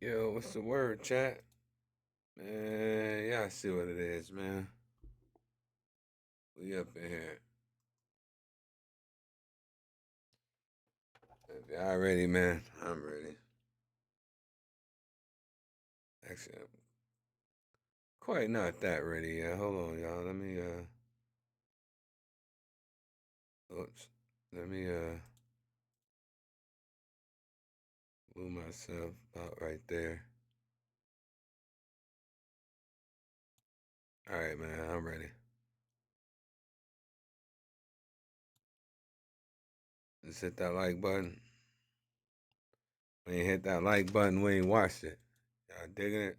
Yo, what's the word, chat? Man, yeah, I see what it is, man. We up in here. If y'all ready, man, I'm ready. Actually, I'm quite not that ready yet. Hold on, y'all. Oops. Let me, move myself out right there. All right, man, I'm ready. Just hit that like button. We ain't hit that like button, we ain't watched it. Y'all digging it?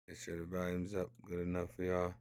Make sure the volume's up good enough for y'all.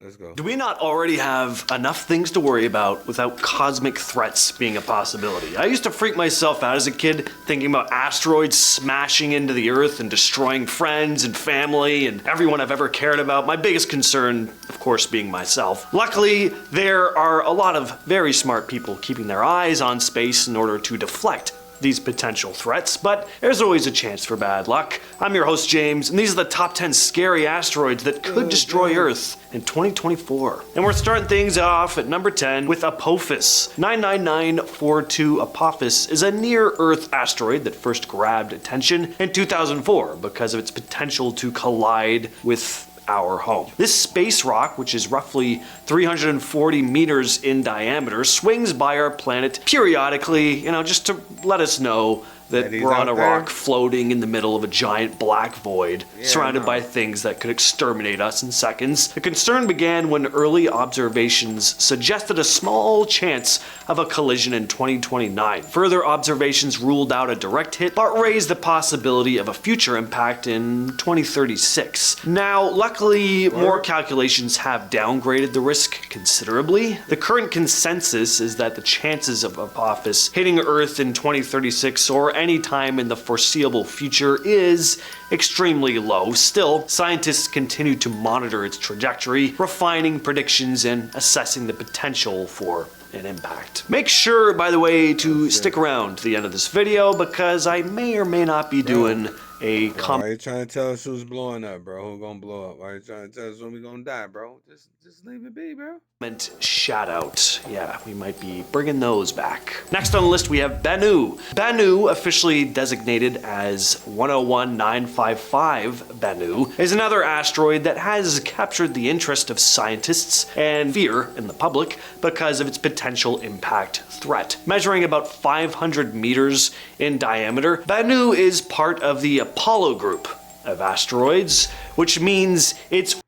Let's go. Do we not already have enough things to worry about without cosmic threats being a possibility? I used to freak myself out as a kid thinking about asteroids smashing into the Earth and destroying friends and family and everyone I've ever cared about. My biggest concern, of course, being myself. Luckily, there are a lot of very smart people keeping their eyes on space in order to deflect these potential threats, but there's always a chance for bad luck. I'm your host, James, and these are the top 10 scary asteroids that could destroy Earth in 2024. And we're starting things off at number 10 with Apophis. 99942 Apophis is a near-Earth asteroid that first grabbed attention in 2004 because of its potential to collide with our home. This space rock, which is roughly 340 meters in diameter, swings by our planet periodically, just to let us know that we're on a rock floating in the middle of a giant black void, surrounded by things that could exterminate us in seconds. The concern began when early observations suggested a small chance of a collision in 2029. Further observations ruled out a direct hit, but raised the possibility of a future impact in 2036. Now, luckily, more calculations have downgraded the risk considerably. The current consensus is that the chances of Apophis hitting Earth in 2036 or any time in the foreseeable future is extremely low. Still, scientists continue to monitor its trajectory, refining predictions and assessing the potential for an impact. Make sure, by the way, to stick around to the end of this video because I may or may not be doing a Why are you trying to tell us who's blowing up, bro? Who's gonna blow up? Why are you trying to tell us when we gonna die, bro? Just leave it be, bro. Shoutout. Yeah, we might be bringing those back. Next on the list, we have Benu. Benu, officially designated as 101955 Benu, is another asteroid that has captured the interest of scientists and fear in the public because of its potential impact threat. Measuring about 500 meters in diameter, Benu is part of the Apollo group of asteroids, which means it's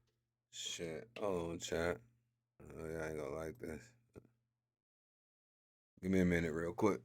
Shit. Hold on, chat. I ain't gonna like this. Give me a minute real quick.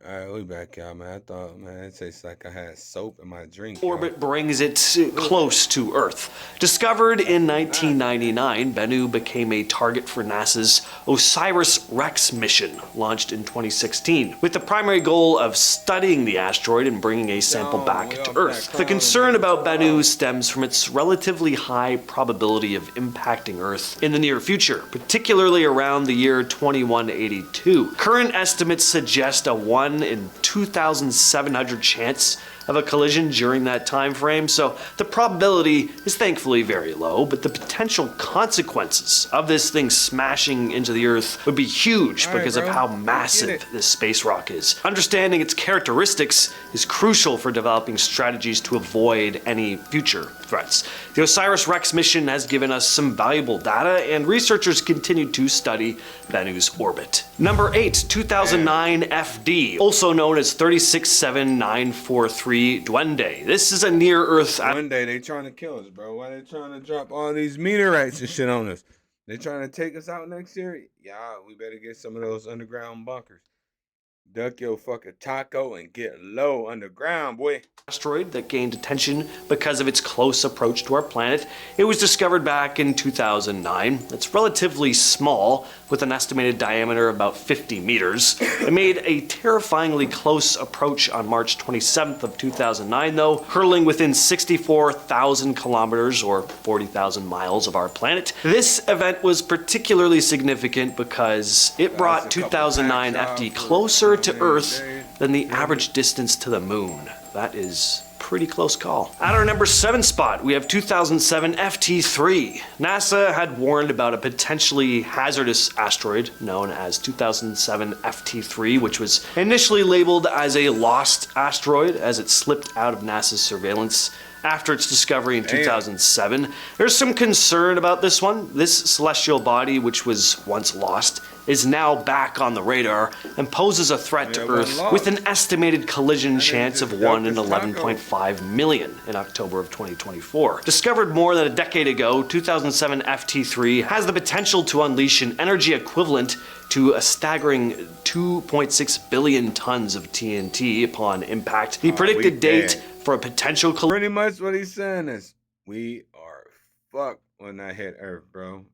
All right, we back, y'all, man. I thought, man, it tastes like I had soap in my drink. Orbit brings it close to Earth. Discovered in 1999, Bennu became a target for NASA's OSIRIS-REx mission, launched in 2016, with the primary goal of studying the asteroid and bringing a sample back to Earth. The concern about Bennu stems from its relatively high probability of impacting Earth in the near future, particularly around the year 2182. Current estimates suggest a 1 in 2,700 chance of a collision during that time frame, so the probability is thankfully very low, but the potential consequences of this thing smashing into the Earth would be huge because of how massive this space rock is. Understanding its characteristics is crucial for developing strategies to avoid any future threats. The OSIRIS-REx mission has given us some valuable data, and researchers continue to study Benu's orbit. Number 8, 2009 FD, also known as 367943 Duende. This is a near-Earth... One day they trying to kill us, bro. Why they trying to drop all these meteorites and shit on us? They trying to take us out next year? Yeah, we better get some of those underground bunkers. Duck your fucking taco and get low underground, boy. Asteroid that gained attention because of its close approach to our planet. It was discovered back in 2009. It's relatively small, with an estimated diameter of about 50 meters. It made a terrifyingly close approach on March 27th of 2009, though, hurtling within 64,000 kilometers or 40,000 miles of our planet. This event was particularly significant because it brought 2009 FD closer to Earth than the average distance to the moon. That is pretty close call. At our number 7 spot, we have 2007 FT3. NASA had warned about a potentially hazardous asteroid known as 2007 FT3, which was initially labeled as a lost asteroid as it slipped out of NASA's surveillance after its discovery in 2007. There's some concern about this one. This celestial body, which was once lost, is now back on the radar and poses a threat to Earth with an estimated collision chance of 1 in 11.5 million in October of 2024. Discovered more than a decade ago, 2007 FT3 has the potential to unleash an energy equivalent to a staggering 2.6 billion tons of TNT upon impact. The predicted date for a potential collision... Pretty much what he's saying is, we are fucked when that hit Earth, bro.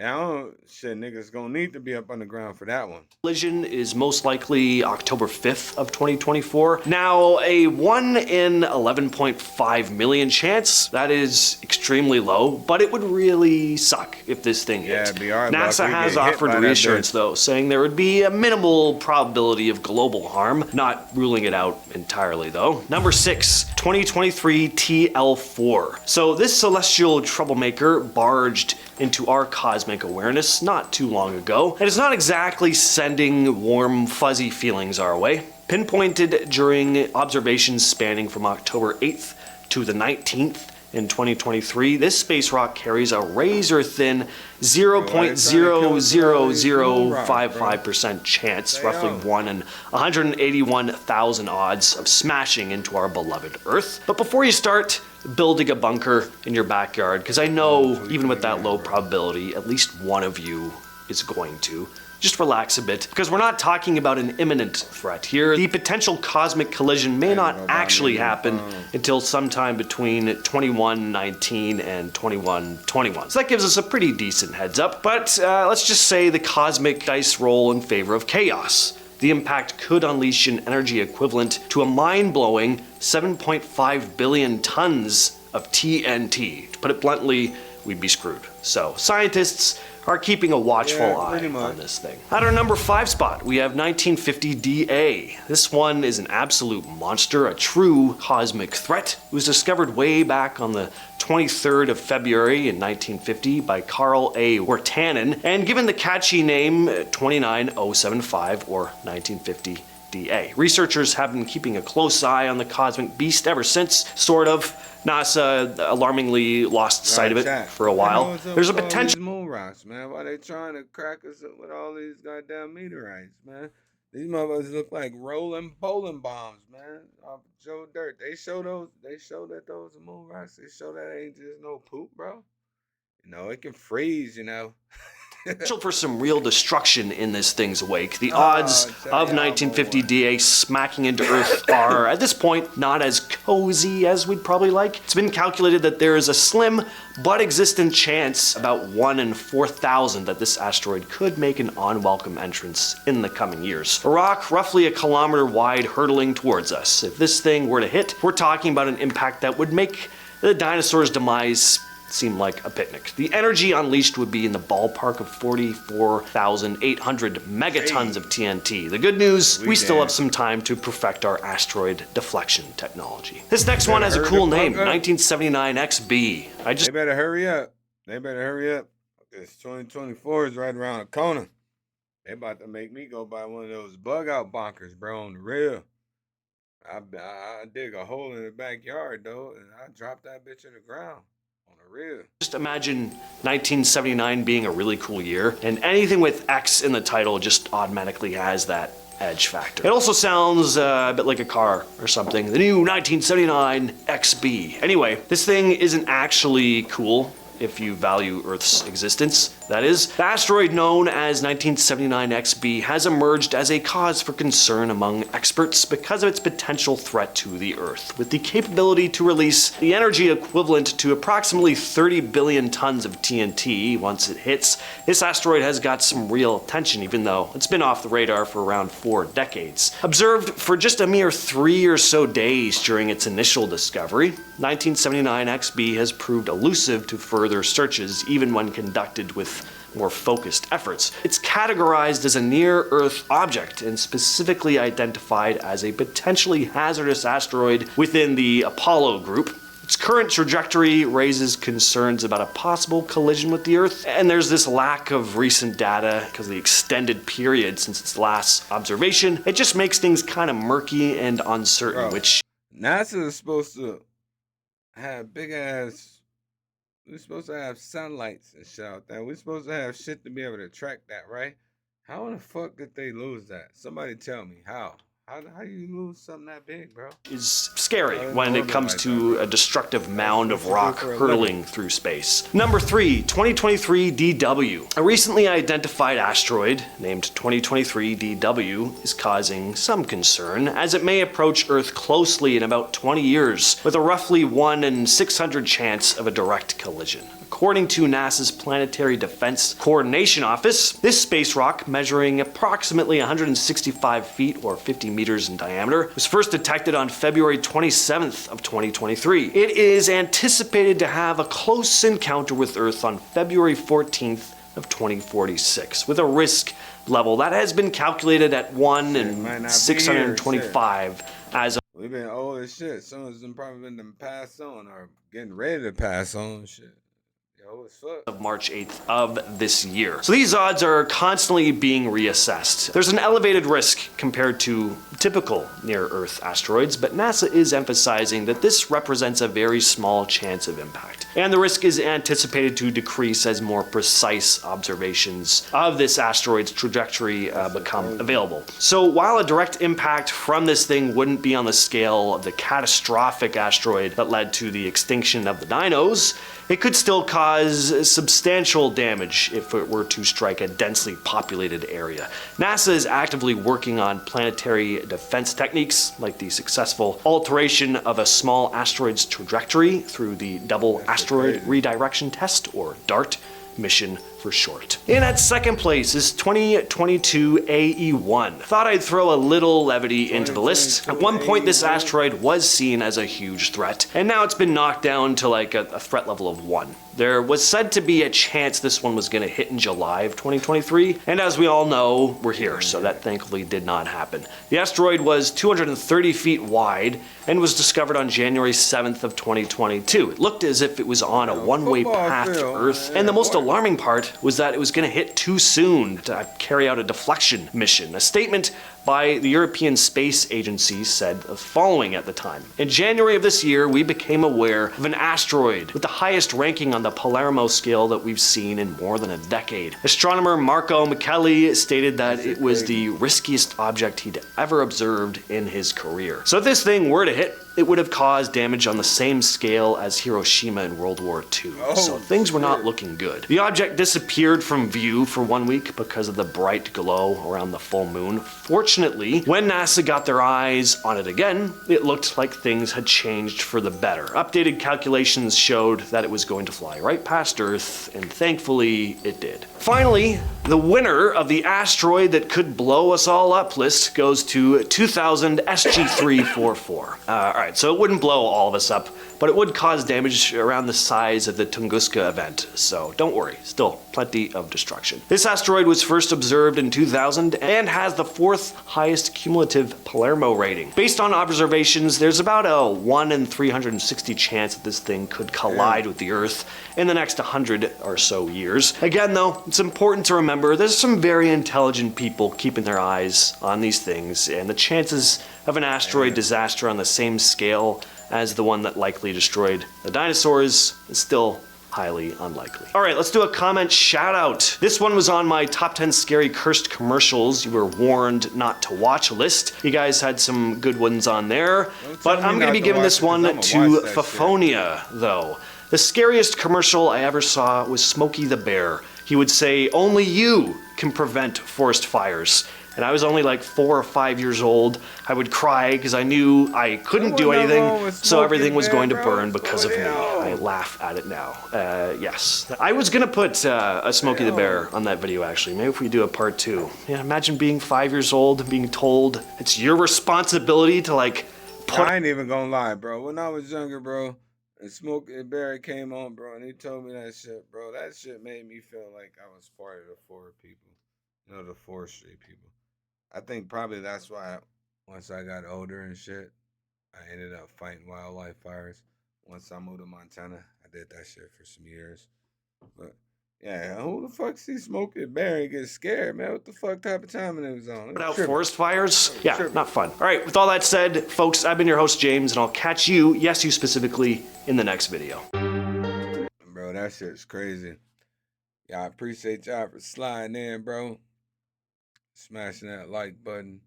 And niggas gonna need to be up on the ground for that one. Collision is most likely October 5th of 2024. Now, a 1 in 11.5 million chance, that is extremely low, but it would really suck if this thing hit. NASA has offered reassurance, though, saying there would be a minimal probability of global harm, not ruling it out entirely, though. Number 6, 2023 TL4. So this celestial troublemaker barged into our cosmic awareness not too long ago, and it's not exactly sending warm, fuzzy feelings our way. Pinpointed during observations spanning from October 8th to the 19th in 2023, this space rock carries a razor-thin 0.00055% chance, roughly 1 in 181,000 odds of smashing into our beloved Earth. But before you start building a bunker in your backyard, because I know even with that low probability, at least one of you is going to, just relax a bit, because we're not talking about an imminent threat here. The potential cosmic collision may not actually happen until sometime between 2119 and 2121. So that gives us a pretty decent heads up, but let's just say the cosmic dice roll in favor of chaos. The impact could unleash an energy equivalent to a mind-blowing 7.5 billion tons of TNT. To put it bluntly, we'd be screwed. So scientists are keeping a watchful eye on this thing. At our number 5 spot, we have 1950 DA. This one is an absolute monster, a true cosmic threat. It was discovered way back on the 23rd of February in 1950 by Carl A. Wirtanen, and given the catchy name 29075 or 1950 DA. Researchers have been keeping a close eye on the cosmic beast ever since, sort of. NASA alarmingly lost sight of it for a while. There's a potential... moon rocks, man. Why they trying to crack us up with all these goddamn meteorites, man? These motherfuckers look like rolling bowling bombs, man. Off Joe Dirt. They show that those are moon rocks. They show that ain't just no poop, bro. You know, it can freeze, you know. Potential for some real destruction in this thing's wake. The odds of 1950 DA smacking into Earth are, at this point, not as cozy as we'd probably like. It's been calculated that there is a slim but existent chance, about 1 in 4,000, that this asteroid could make an unwelcome entrance in the coming years. A rock roughly a kilometer wide hurtling towards us. If this thing were to hit, we're talking about an impact that would make the dinosaurs' demise seem like a picnic. The energy unleashed would be in the ballpark of 44,800 megatons of TNT. The good news, we still have some time to perfect our asteroid deflection technology. This next one has a cool name, 1979 XB. They better hurry up. They better hurry up. This 2024 is right around the corner. They about to make me go buy one of those bug out bunkers, bro, on the real. I dig a hole in the backyard, though, and I drop that bitch in the ground. On the real. Just imagine 1979 being a really cool year, and anything with X in the title just automatically has that edge factor. It also sounds a bit like a car or something. The new 1979 XB. Anyway, this thing isn't actually cool if you value Earth's existence, that is. The asteroid known as 1979 XB has emerged as a cause for concern among experts because of its potential threat to the Earth. With the capability to release the energy equivalent to approximately 30 billion tons of TNT once it hits, this asteroid has got some real attention, even though it's been off the radar for around 4 decades. Observed for just a mere 3 or so days during its initial discovery, 1979 XB has proved elusive to further searches, even when conducted with more focused efforts. It's categorized as a near-Earth object and specifically identified as a potentially hazardous asteroid within the Apollo group. Its current trajectory raises concerns about a possible collision with the Earth, and there's this lack of recent data because of the extended period since its last observation. It just makes things kind of murky and uncertain, which NASA is supposed to have big ass. We're supposed to have sunlights and shit out there. We're supposed to have shit to be able to track that, right? How in the fuck did they lose that? Somebody tell me how. How do you lose something that big, bro? Is scary when it comes to a destructive mound of rock hurtling through space. Number 3, 2023 DW. A recently identified asteroid named 2023 DW is causing some concern as it may approach Earth closely in about 20 years with a roughly 1 in 600 chance of a direct collision. According to NASA's Planetary Defense Coordination Office, this space rock, measuring approximately 165 feet or 50 meters in diameter, was first detected on February 27th of 2023. It is anticipated to have a close encounter with Earth on February 14th of 2046, with a risk level that has been calculated at 1 in 625 as of we've been old as shit. Some of them probably been passed on or getting ready to pass on shit. Of March 8th of this year. So these odds are constantly being reassessed. There's an elevated risk compared to typical near-Earth asteroids, but NASA is emphasizing that this represents a very small chance of impact. And the risk is anticipated to decrease as more precise observations of this asteroid's trajectory become available. So while a direct impact from this thing wouldn't be on the scale of the catastrophic asteroid that led to the extinction of the dinos, it could still cause substantial damage if it were to strike a densely populated area. NASA is actively working on planetary defense techniques like the successful alteration of a small asteroid's trajectory through the Double Asteroid Redirection Test, or DART, mission for short. In at second place is 2022 AE1. Thought I'd throw a little levity into the list. At one point this asteroid was seen as a huge threat, and now it's been knocked down to like a threat level of 1. There was said to be a chance this one was going to hit in July of 2023, and as we all know, we're here, so that thankfully did not happen. The asteroid was 230 feet wide and was discovered on January 7th of 2022. It looked as if it was on a one-way path to Earth, and the most alarming part was that it was going to hit too soon to carry out a deflection mission. A statement by the European Space Agency said the following at the time. In January of this year, we became aware of an asteroid with the highest ranking on the Palermo scale that we've seen in more than a decade. Astronomer Marco Micheli stated that it was the riskiest object he'd ever observed in his career. So if this thing were to hit, it would have caused damage on the same scale as Hiroshima in World War II. So things were not looking good. The object disappeared from view for 1 week because of the bright glow around the full moon. Fortunately, when NASA got their eyes on it again, it looked like things had changed for the better. Updated calculations showed that it was going to fly right past Earth, and thankfully it did. Finally, the winner of the asteroid that could blow us all up list goes to 2000 SG344. Alright, so it wouldn't blow all of us up, but it would cause damage around the size of the Tunguska event, so don't worry, still plenty of destruction. This asteroid was first observed in 2000 and has the 4th highest cumulative Palermo rating. Based on observations, there's about a 1 in 360 chance that this thing could collide with the Earth in the next 100 or so years. Again though, it's important to remember there's some very intelligent people keeping their eyes on these things, and the chances of an asteroid disaster on the same scale as the one that likely destroyed the dinosaurs is still highly unlikely. Alright, let's do a comment shout out. This one was on my top 10 scary cursed commercials you were warned not to watch list. You guys had some good ones on there, but I'm gonna be giving this one to Fafonia though. The scariest commercial I ever saw was Smokey the Bear. He would say, "Only you can prevent forest fires." And I was only like 4 or 5 years old. I would cry because I knew I couldn't do anything, so everything was going to burn because of me. I laugh at it now. Yes. I was gonna put a Smokey the Bear on that video actually. Maybe if we do a part 2. Yeah, imagine being 5 years old and being told it's your responsibility to like put... I ain't even gonna lie, bro. When I was younger, bro, and Smokey the Bear came on, bro, and he told me that shit, bro. That shit made me feel like I was part of the forest people. You know, the forestry people. I think probably that's why once I got older and shit, I ended up fighting wildlife fires. Once I moved to Montana, I did that shit for some years. But yeah, who the fuck see Smokey the Bear and get scared, man? What the fuck type of timing it was on? Put out forest fires? Yeah, not fun. All right, with all that said, folks, I've been your host, James, and I'll catch you, yes, you specifically, in the next video. Bro, that shit's crazy. Yeah, I appreciate y'all for sliding in, bro. Smashing that like button.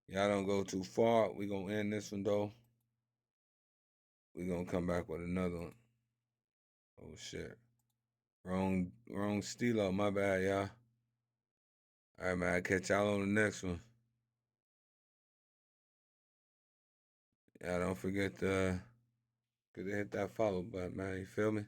Y'all don't go too far. We gonna end this one, though. We gonna come back with another one. Oh, shit. Wrong stilo. My bad, y'all. All right, man. I'll catch y'all on the next one. Yeah, don't forget to hit that follow button, man. You feel me?